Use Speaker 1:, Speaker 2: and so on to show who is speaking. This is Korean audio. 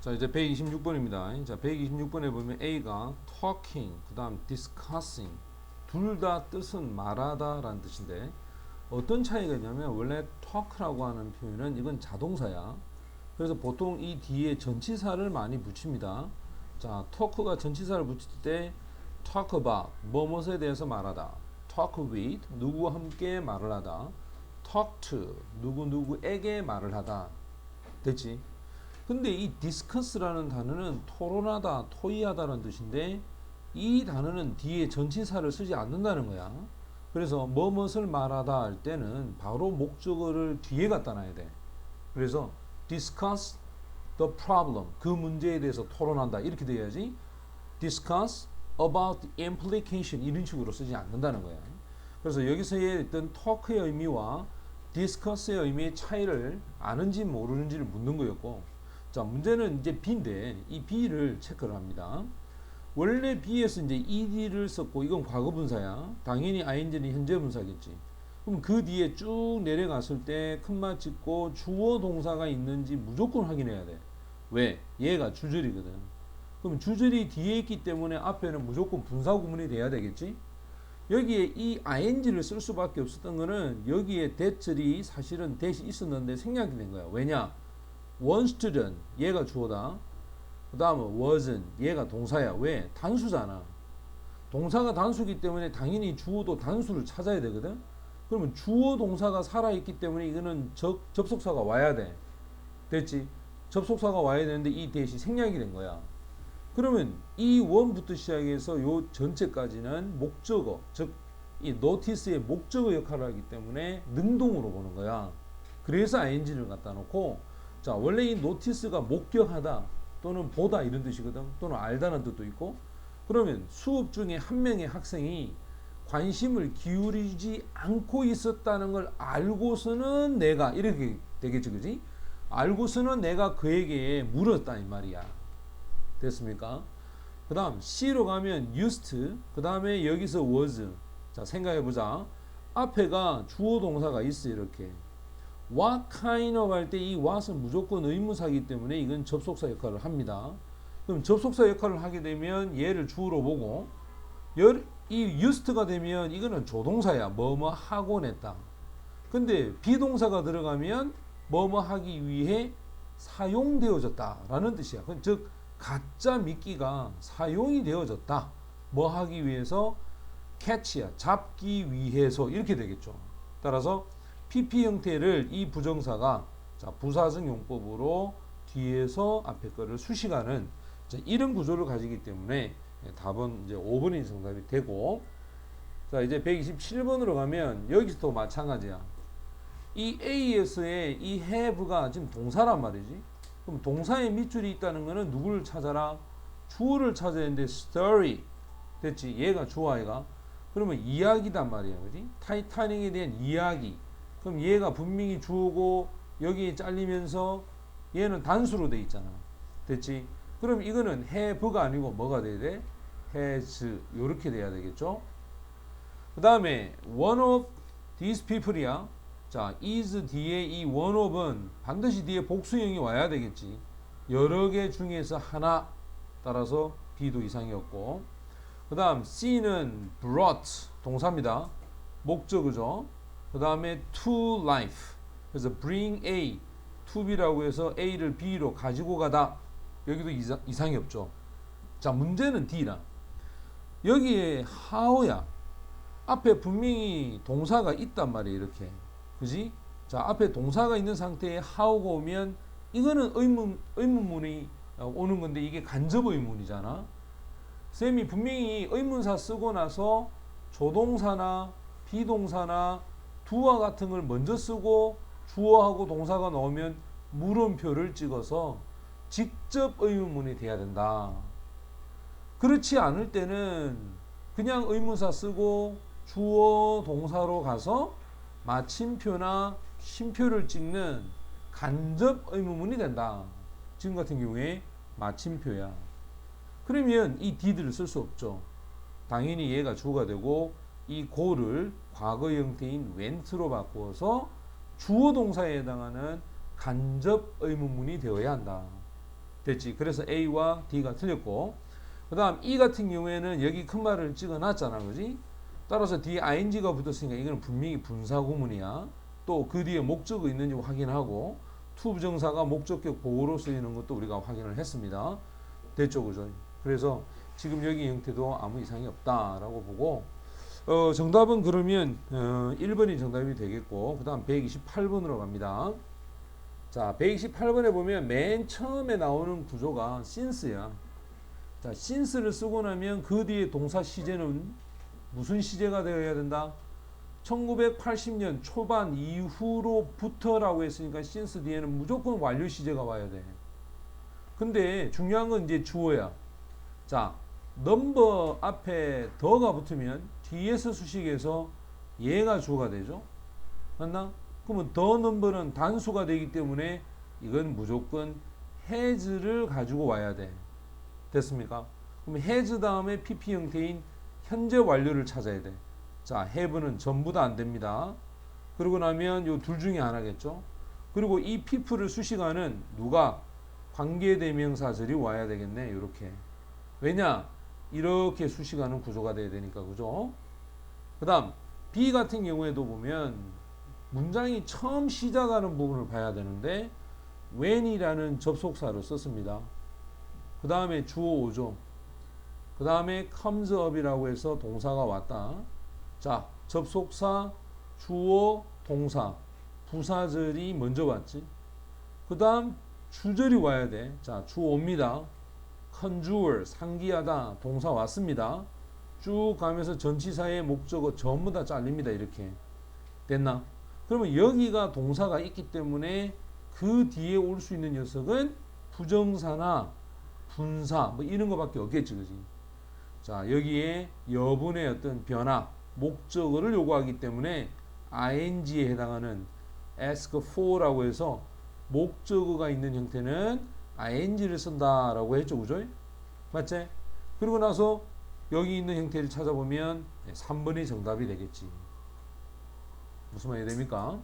Speaker 1: 자, 이제 126번입니다. 자, 126번에 보면 A가 talking, 그 다음 discussing 둘 다 뜻은 말하다 라는 뜻인데 어떤 차이가 있냐면 원래 talk라고 하는 표현은 이건 자동사야. 그래서 보통 이 뒤에 전치사를 많이 붙입니다. 자, talk가 전치사를 붙일 때 talk about, 뭐뭐에 대해서 말하다. talk with, 누구와 함께 말을 하다. talk to, 누구누구에게 말을 하다. 됐지? 근데 이 discuss라는 단어는 토론하다, 토의하다라는 뜻인데 이 단어는 뒤에 전치사를 쓰지 않는다는 거야. 그래서 뭐뭇을 말하다 할 때는 바로 목적어를 뒤에 갖다 놔야 돼. 그래서 discuss the problem, 그 문제에 대해서 토론한다 이렇게 돼야지 discuss about the implication 이런 식으로 쓰지 않는다는 거야. 그래서 여기서의 어떤 talk의 의미와 discuss의 의미의 차이를 아는지 모르는지를 묻는 거였고, 자, 문제는 이제 B인데 이 B를 체크를 합니다. 원래 B에서 이제 ed를 썼고 이건 과거 분사야. 당연히 ing는 현재 분사겠지. 그럼 그 뒤에 쭉 내려갔을 때 큰말 찍고 주어 동사가 있는지 무조건 확인해야 돼. 왜? 얘가 주절이거든. 그럼 주절이 뒤에 있기 때문에 앞에는 무조건 분사 구문이 돼야 되겠지. 여기에 이 ing를 쓸 수밖에 없었던 거는 여기에 대절이 사실은 대시 있었는데 생략이 된 거야. 왜냐? one student 얘가 주어다. 그 다음에 wasn't 얘가 동사야. 왜? 단수잖아. 동사가 단수기 때문에 당연히 주어도 단수를 찾아야 되거든. 그러면 주어 동사가 살아있기 때문에 이거는 접속사가 와야 돼. 됐지? 접속사가 와야 되는데 이 대시 생략이 된 거야. 그러면 이 원부터 시작해서 요 전체까지는 목적어, 즉 이 notice의 목적어 역할을 하기 때문에 능동으로 보는 거야. 그래서 ing를 갖다 놓고, 자, 원래 이 notice가 목격하다 또는 보다 이런 뜻이거든. 또는 알다는 뜻도 있고. 그러면 수업 중에 한 명의 학생이 관심을 기울이지 않고 있었다는 걸 알고서는 내가 이렇게 되겠지, 그지? 알고서는 내가 그에게 물었다 이 말이야. 됐습니까? 그 다음 C로 가면 used, 그 다음에 여기서 was. 자, 생각해보자. 앞에가 주어 동사가 있어 이렇게. what kind of 할 때 이 what은 무조건 의무사이기 때문에 이건 접속사 역할을 합니다. 그럼 접속사 역할을 하게 되면 얘를 주어로 보고, 이 used가 되면 이거는 조동사야. 뭐뭐 하곤 했다. 근데 비동사가 들어가면 뭐뭐 하기 위해 사용되어졌다 라는 뜻이야. 즉 가짜 미끼가 사용이 되어졌다. 뭐 하기 위해서? catch야. 잡기 위해서 이렇게 되겠죠. 따라서 PP 형태를 이 부정사가, 자, 부사적 용법으로 뒤에서 앞에 거를 수식하는, 자, 이런 구조를 가지기 때문에 답은 이제 5번이 정답이 되고, 자, 이제 127번으로 가면 여기서도 마찬가지야. 이 AS의 이 have가 지금 동사란 말이지. 그럼 동사에 밑줄이 있다는 거는 누구를 찾아라? 주어를 찾아야 되는데 story 됐지? 얘가 주어 아이가. 그러면 이야기단 말이야, 그지? 타이타닉에 대한 이야기. 그럼 얘가 분명히 주어고 여기에 잘리면서 얘는 단수로 돼 있잖아. 됐지? 그럼 이거는 have가 아니고 뭐가 돼야 돼? has 요렇게 돼야 되겠죠? 그 다음에 one of these people이야. 자, is 뒤에 이 one of은 반드시 뒤에 복수형이 와야 되겠지. 여러 개 중에서 하나. 따라서 B도 이상이었고, 그 다음 C는 brought 동사입니다. 목적어죠. 그 다음에 to life. 그래서 bring A, to B라고 해서 A를 B로 가지고 가다. 여기도 이상이 없죠. 자, 문제는 D라. 여기에 how야. 앞에 분명히 동사가 있단 말이에요. 이렇게. 그지? 자, 앞에 동사가 있는 상태에 how가 오면 이거는 의문문이 오는 건데 이게 간접 의문이잖아. 쌤이 분명히 의문사 쓰고 나서 조동사나 비동사나 do와 같은 걸 먼저 쓰고 주어하고 동사가 나오면 물음표를 찍어서 직접 의문문이 돼야 된다. 그렇지 않을 때는 그냥 의문사 쓰고 주어 동사로 가서 마침표나 쉼표를 찍는 간접 의문문이 된다. 지금 같은 경우에 마침표야. 그러면 이 did를 쓸 수 없죠. 당연히 얘가 주어가 되고 이 go를 과거 형태인 went로 바꾸어서 주어 동사에 해당하는 간접 의문문이 되어야 한다. 됐지. 그래서 A와 D가 틀렸고, 그 다음 E 같은 경우에는 여기 큰 말을 찍어놨잖아, 그지? 따라서 뒤에 ing가 붙었으니까 이거는 분명히 분사구문이야. 또 그 뒤에 목적어 있는지 확인하고 to 부정사가 목적격 보호로 쓰이는 것도 우리가 확인을 했습니다. 됐죠, 그죠? 그래서 지금 여기 형태도 아무 이상이 없다라고 보고, 정답은 그러면 1번이 정답이 되겠고, 그 다음 128번으로 갑니다. 자, 128번에 보면 맨 처음에 나오는 구조가 since야. 자, since를 쓰고 나면 그 뒤에 동사 시제는 무슨 시제가 되어야 된다? 1980년 초반 이후로부터라고 했으니까 since 뒤에는 무조건 완료 시제가 와야 돼. 근데 중요한 건 이제 주어야. 자, 넘버 앞에 더가 붙으면 뒤에서 수식에서 얘가 주어가 되죠. 맞나? 그러면 더 넘버는 단수가 되기 때문에 이건 무조건 has를 가지고 와야 돼. 됐습니까? 그럼 has 다음에 pp 형태인 현재 완료를 찾아야 돼. 자, have는 전부 다 안 됩니다. 그러고 나면 요 둘 중에 하나겠죠. 그리고 이 people를 수식하는 누가 관계대명사절이 와야 되겠네. 이렇게. 왜냐? 이렇게 수식하는 구조가 돼야 되니까, 그죠? 그 다음 B 같은 경우에도 보면 문장이 처음 시작하는 부분을 봐야 되는데 when이라는 접속사를 썼습니다. 그 다음에 주어 오죠. 그 다음에 comes up이라고 해서 동사가 왔다. 자, 접속사, 주어, 동사, 부사절이 먼저 왔지. 그 다음 주절이 와야 돼. 자, 주어 옵니다. conjure, 상기하다, 동사 왔습니다. 쭉 가면서 전치사의 목적어 전부 다 잘립니다. 이렇게. 됐나? 그러면 여기가 동사가 있기 때문에 그 뒤에 올 수 있는 녀석은 부정사나 분사 뭐 이런 거밖에 없겠지, 그지? 자, 여기에 여분의 어떤 변화, 목적어를 요구하기 때문에 ing에 해당하는 ask for라고 해서 목적어가 있는 형태는 ing를 쓴다라고 했죠, 그죠? 맞지? 그리고 나서 여기 있는 형태를 찾아보면 3번이 정답이 되겠지. 무슨 말이 됩니까?